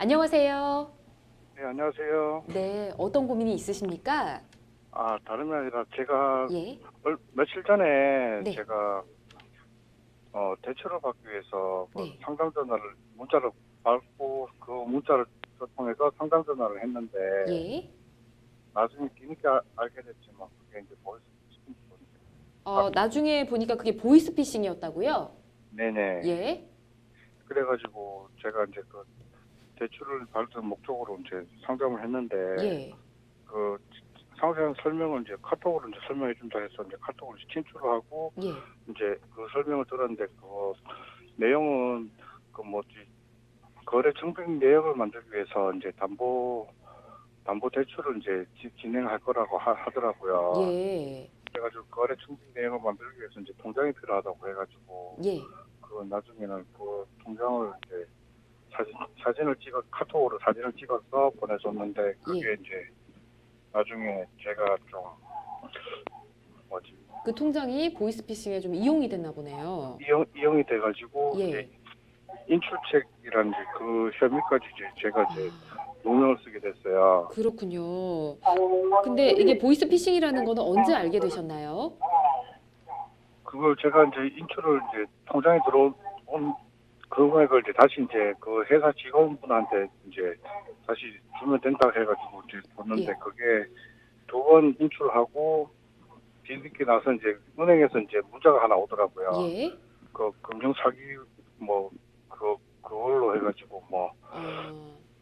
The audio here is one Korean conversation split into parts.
안녕하세요. 네, 안녕하세요. 네, 어떤 고민이 있으십니까? 다름이 아니라 제가 예. 며칠 전에 네. 제가 대출을 받기 위해서 네. 상담 전화를 문자를 받고 그 문자를 통해서 상담 전화를 했는데 예. 나중에 뒤늦게 알게 됐지만 그게 이제 보이스피싱. 나중에 보니까 그게 보이스피싱이었다고요? 네네. 예. 그래가지고 제가 이제 그 대출을 받을 목적으로 이제 상담을 했는데 예. 그 상세한 설명을 이제 카톡으로 이제 설명해 준다 해서 이제 카톡으로 친출을 하고 예. 이제 그 설명을 들었는데 그 내용은 그 뭐지 거래 증빙 내역을 만들기 위해서 이제 담보 대출을 이제 진행할 거라고 하더라고요. 예. 그래가지고 거래 증빙 내역을 만들기 위해서 이제 통장이 필요하다고 해가지고 예. 그 나중에는 그 통장을 이제 사진을 찍어 카톡으로 사진을 찍어서 보내줬는데 예. 그게 이제 나중에 제가 좀 뭐지 그 통장이 보이스피싱에 좀 이용이 됐나 보네요. 이용이 돼가지고 예. 이제 인출책이라는 그 혐의까지 이제 제가 이제 누명을 쓰게 됐어요. 그렇군요. 근데 이게 보이스피싱이라는 거는 언제 알게 되셨나요? 그걸 제가 이제 인출을 이제 통장에 들어온 그 금액을 이제 다시 이제 그 회사 직원분한테 이제 다시 주면 된다 해가지고 이제 줬는데 예. 그게 2번 인출하고 뒤늦게 나서 이제 은행에서 이제 문자가 하나 오더라고요. 예. 그 금융 사기 그걸로 해가지고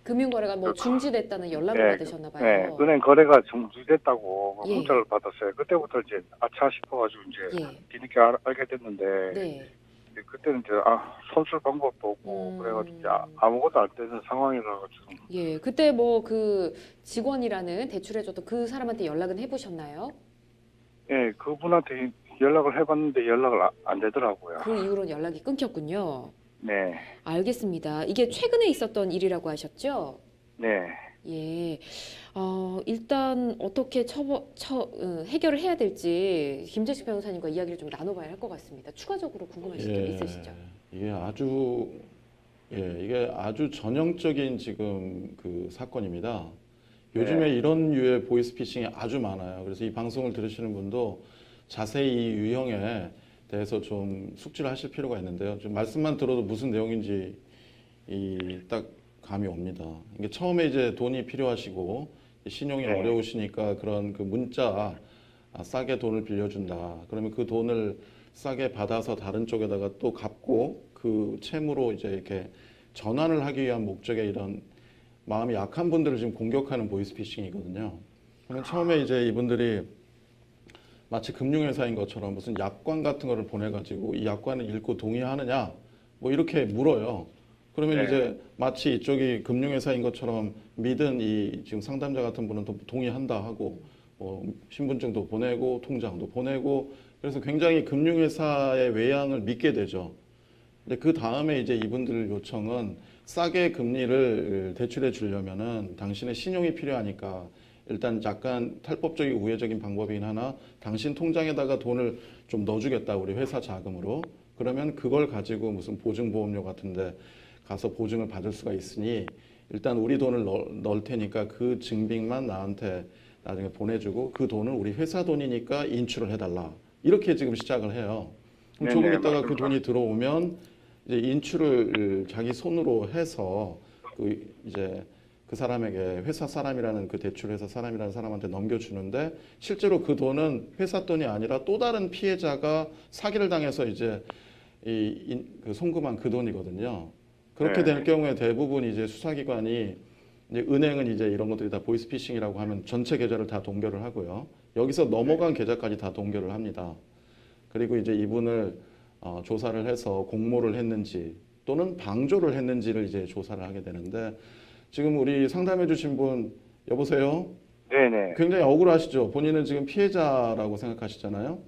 금융거래가 뭐 중지됐다는 연락을 네, 받으셨나 네, 봐요. 은행 거래가 중지됐다고 예. 문자를 받았어요. 그때부터 이제 아차 싶어가지고 이제 예. 뒤늦게 알게 됐는데 네. 그때는 이제 손쓸 방법도 없고 그래가지고 이제 아무것도 안 되는 상황이라 가지고 예. 그때 뭐 그 직원이라는 대출해줬던 그 사람한테 연락은 해보셨나요? 예, 그분한테 연락을 해봤는데 연락을 안 되더라고요. 그 이후로는 연락이 끊겼군요. 네, 알겠습니다. 이게 최근에 있었던 일이라고 하셨죠? 네, 예. 일단 어떻게 해결을 해야 될지 김재식 변호사님과 이야기를 좀 나눠봐야 할 것 같습니다. 추가적으로 궁금하신 점 있으시죠? 이게 아주 전형적인 지금 그 사건입니다. 네. 요즘에 이런 류의 보이스피싱이 아주 많아요. 그래서 이 방송을 들으시는 분도 자세히 이 유형에 대해서 좀 숙지를 하실 필요가 있는데요. 지금 말씀만 들어도 무슨 내용인지 딱 감이 옵니다. 이게 처음에 이제 돈이 필요하시고 신용이 네. 어려우시니까 그런 그 문자 싸게 돈을 빌려준다. 그러면 그 돈을 싸게 받아서 다른 쪽에다가 또 갚고 그 채무로 이제 이렇게 전환을 하기 위한 목적의 이런 마음이 약한 분들을 지금 공격하는 보이스피싱이거든요. 그러면 처음에 이제 이분들이 마치 금융회사인 것처럼 무슨 약관 같은 거를 보내가지고 이 약관을 읽고 동의하느냐 뭐 이렇게 물어요. 그러면 네. 이제 마치 이쪽이 금융회사인 것처럼 믿은 이 지금 상담자 같은 분은 또 동의한다 하고 신분증도 보내고 통장도 보내고 그래서 굉장히 금융회사의 외양을 믿게 되죠. 근데 그 다음에 이제 이분들 요청은 싸게 금리를 대출해 주려면은 당신의 신용이 필요하니까 일단 약간 탈법적이고 우회적인 방법이긴 하나 당신 통장에다가 돈을 좀 넣어주겠다 우리 회사 자금으로 그러면 그걸 가지고 무슨 보증보험료 같은데 가서 보증을 받을 수가 있으니 일단 우리 돈을 넣을 테니까 그 증빙만 나한테 나중에 보내주고 그 돈은 우리 회사 돈이니까 인출을 해달라 이렇게 지금 시작을 해요. 그럼 조금 있다가 그 돈이 들어오면 이제 인출을 자기 손으로 해서 이제 그 사람에게 회사 사람이라는 그 대출 회사 사람이라는 사람한테 넘겨주는데 실제로 그 돈은 회사 돈이 아니라 또 다른 피해자가 사기를 당해서 이제 그 송금한 그 돈이거든요. 그렇게 될 경우에 대부분 이제 수사기관이 이제 은행은 이제 이런 것들이 다 보이스피싱이라고 하면 전체 계좌를 다 동결을 하고요. 여기서 넘어간 계좌까지 다 동결을 합니다. 그리고 이제 이분을 조사를 해서 공모를 했는지 또는 방조를 했는지를 이제 조사를 하게 되는데 지금 우리 상담해 주신 분 여보세요? 네네. 굉장히 억울하시죠? 본인은 지금 피해자라고 생각하시잖아요?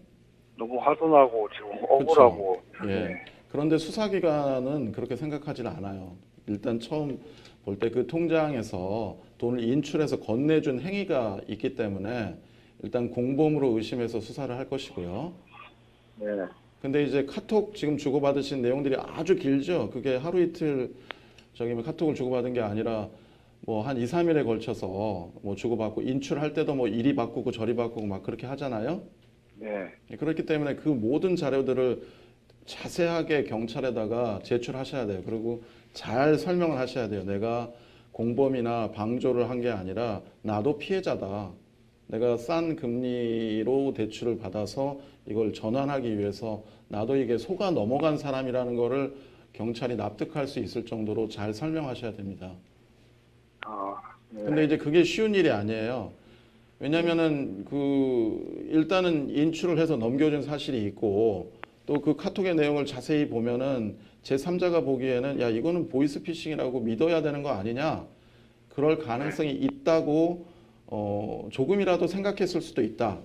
너무 화도 나고 지금 억울하고. 그쵸? 예. 그런데 수사기관은 그렇게 생각하지는 않아요. 일단 처음 볼 때 그 통장에서 돈을 인출해서 건네준 행위가 있기 때문에 일단 공범으로 의심해서 수사를 할 것이고요. 네. 근데 이제 카톡 지금 주고받으신 내용들이 아주 길죠. 그게 하루 이틀 저기 뭐 카톡을 주고받은 게 아니라 뭐 한 2, 3일에 걸쳐서 뭐 주고받고 인출할 때도 뭐 이리 바꾸고 저리 바꾸고 막 그렇게 하잖아요. 네. 그렇기 때문에 그 모든 자료들을 자세하게 경찰에다가 제출하셔야 돼요. 그리고 잘 설명을 하셔야 돼요. 내가 공범이나 방조를 한 게 아니라 나도 피해자다. 내가 싼 금리로 대출을 받아서 이걸 전환하기 위해서 나도 이게 속아 넘어간 사람이라는 거를 경찰이 납득할 수 있을 정도로 잘 설명하셔야 됩니다. 네. 근데 이제 그게 쉬운 일이 아니에요. 왜냐면은 일단은 인출을 해서 넘겨준 사실이 있고 또 그 카톡의 내용을 자세히 보면은 제3자가 보기에는 야 이거는 보이스피싱이라고 믿어야 되는 거 아니냐, 그럴 가능성이 있다고 조금이라도 생각했을 수도 있다.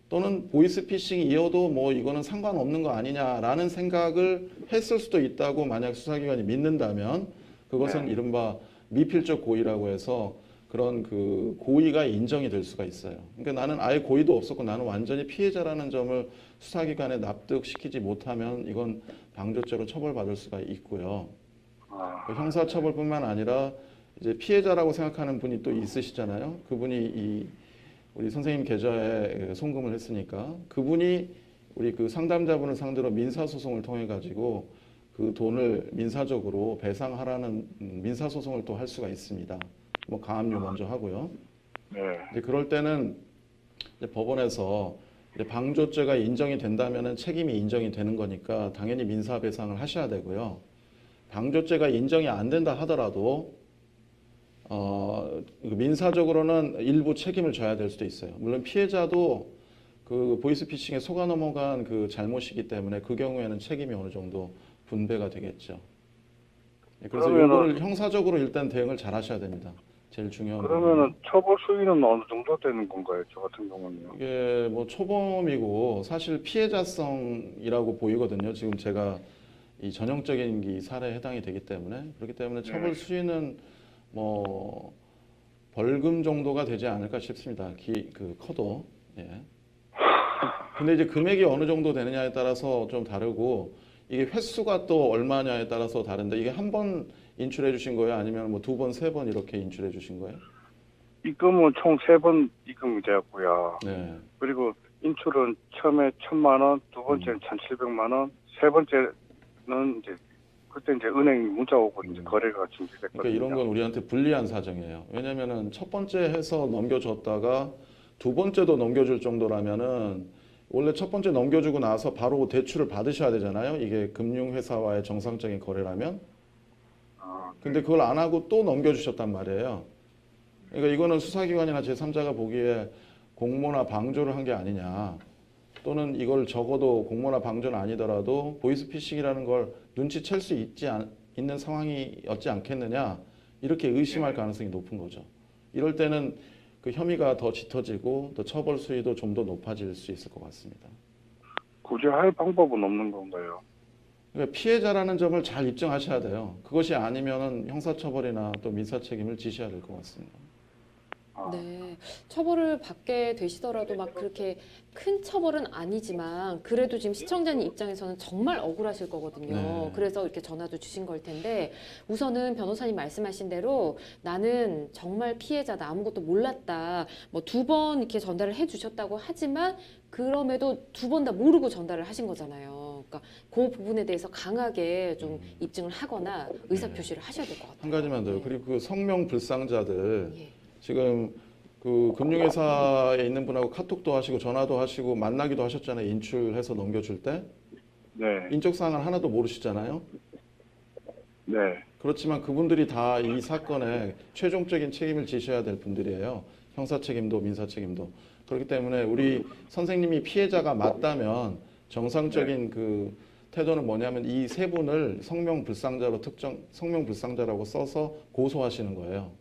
또는 보이스피싱이어도 뭐 이거는 상관없는 거 아니냐라는 생각을 했을 수도 있다고 만약 수사기관이 믿는다면 그것은 네. 이른바 미필적 고의라고 해서 그런 그 고의가 인정이 될 수가 있어요. 그러니까 나는 아예 고의도 없었고 나는 완전히 피해자라는 점을 수사기관에 납득시키지 못하면 이건 방조죄로 처벌받을 수가 있고요. 형사처벌뿐만 아니라 이제 피해자라고 생각하는 분이 또 있으시잖아요. 그분이 우리 선생님 계좌에 송금을 했으니까 그분이 우리 그 상담자분을 상대로 민사소송을 통해 가지고 그 돈을 민사적으로 배상하라는 민사소송을 또 할 수가 있습니다. 뭐 가압류 먼저 하고요. 네. 이제 그럴 때는 이제 법원에서 이제 방조죄가 인정이 된다면은 책임이 인정이 되는 거니까 당연히 민사 배상을 하셔야 되고요. 방조죄가 인정이 안 된다 하더라도 민사적으로는 일부 책임을 져야 될 수도 있어요. 물론 피해자도 그 보이스피싱에 속아 넘어간 그 잘못이기 때문에 그 경우에는 책임이 어느 정도 분배가 되겠죠. 그래서 이거를 형사적으로 일단 대응을 잘 하셔야 됩니다. 제일 중요한 그러면은 처벌 수위는 어느 정도 되는 건가요? 저 같은 경우는요. 이게 뭐 초범이고 사실 피해자성이라고 보이거든요. 지금 제가 이 전형적인 이 사례에 해당이 되기 때문에 그렇기 때문에 처벌 수위는 뭐 벌금 정도가 되지 않을까 싶습니다. 커도. 예. 근데 이제 금액이 어느 정도 되느냐에 따라서 좀 다르고 이게 횟수가 또 얼마냐에 따라서 다른데 이게 한 번 인출해 주신 거예요? 아니면 뭐 2번, 3번 이렇게 인출해 주신 거예요? 입금은 총 3번 입금이 되었고요. 네. 그리고 인출은 처음에 1,000만 원, 두 번째는 1,700만 원, 세 번째는 그때 은행 문자 오고 거래가 중지됐거든요. 그러니까 이런 건 우리한테 불리한 사정이에요. 왜냐면은 첫 번째 해서 넘겨줬다가 두 번째도 넘겨줄 정도라면은 원래 첫 번째 넘겨주고 나서 바로 대출을 받으셔야 되잖아요. 이게 금융회사와의 정상적인 거래라면. 근데 그걸 안 하고 또 넘겨주셨단 말이에요. 그러니까 이거는 수사기관이나 제3자가 보기에 공모나 방조를 한 게 아니냐. 또는 이걸 적어도 공모나 방조는 아니더라도 보이스피싱이라는 걸 눈치챌 수 있는 상황이었지 않겠느냐. 이렇게 의심할 가능성이 높은 거죠. 이럴 때는 그 혐의가 더 짙어지고 더 처벌 수위도 좀 더 높아질 수 있을 것 같습니다. 구제할 방법은 없는 건가요? 그러니까 피해자라는 점을 잘 입증하셔야 돼요. 그것이 아니면은 형사처벌이나 또 민사책임을 지셔야 될 것 같습니다. 네, 처벌을 받게 되시더라도 막 그렇게 큰 처벌은 아니지만 그래도 지금 시청자님 입장에서는 정말 억울하실 거거든요. 네. 그래서 이렇게 전화도 주신 걸 텐데 우선은 변호사님 말씀하신 대로 나는 정말 피해자다, 아무것도 몰랐다, 뭐 2번 이렇게 전달을 해주셨다고 하지만 그럼에도 2번 다 모르고 전달을 하신 거잖아요. 그러니까 그 부분에 대해서 강하게 좀 입증을 하거나 의사표시를 하셔야 될 것 같아요. 한 가지만 더요. 네. 그리고 그 성명 불상자들 예. 지금 그 금융회사에 있는 분하고 카톡도 하시고 전화도 하시고 만나기도 하셨잖아요. 인출해서 넘겨줄 때. 네. 인적사항을 하나도 모르시잖아요. 네. 그렇지만 그분들이 다 이 사건에 최종적인 책임을 지셔야 될 분들이에요. 형사 책임도 민사 책임도. 그렇기 때문에 우리 선생님이 피해자가 맞다면 정상적인 그 태도는 뭐냐면 이 세 분을 성명 불상자라고 써서 고소하시는 거예요.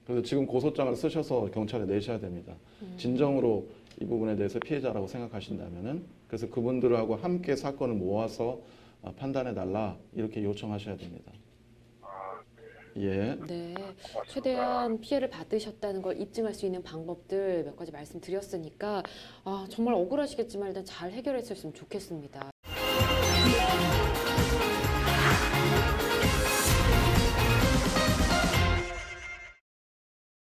그래서 지금 고소장을 쓰셔서 경찰에 내셔야 됩니다. 진정으로 이 부분에 대해서 피해자라고 생각하신다면은 그래서 그분들하고 함께 사건을 모아서 판단해 달라 이렇게 요청하셔야 됩니다. 예. 네, 최대한 피해를 받으셨다는 걸 입증할 수 있는 방법들 몇 가지 말씀드렸으니까 정말 억울하시겠지만 일단 잘 해결했으면 좋겠습니다.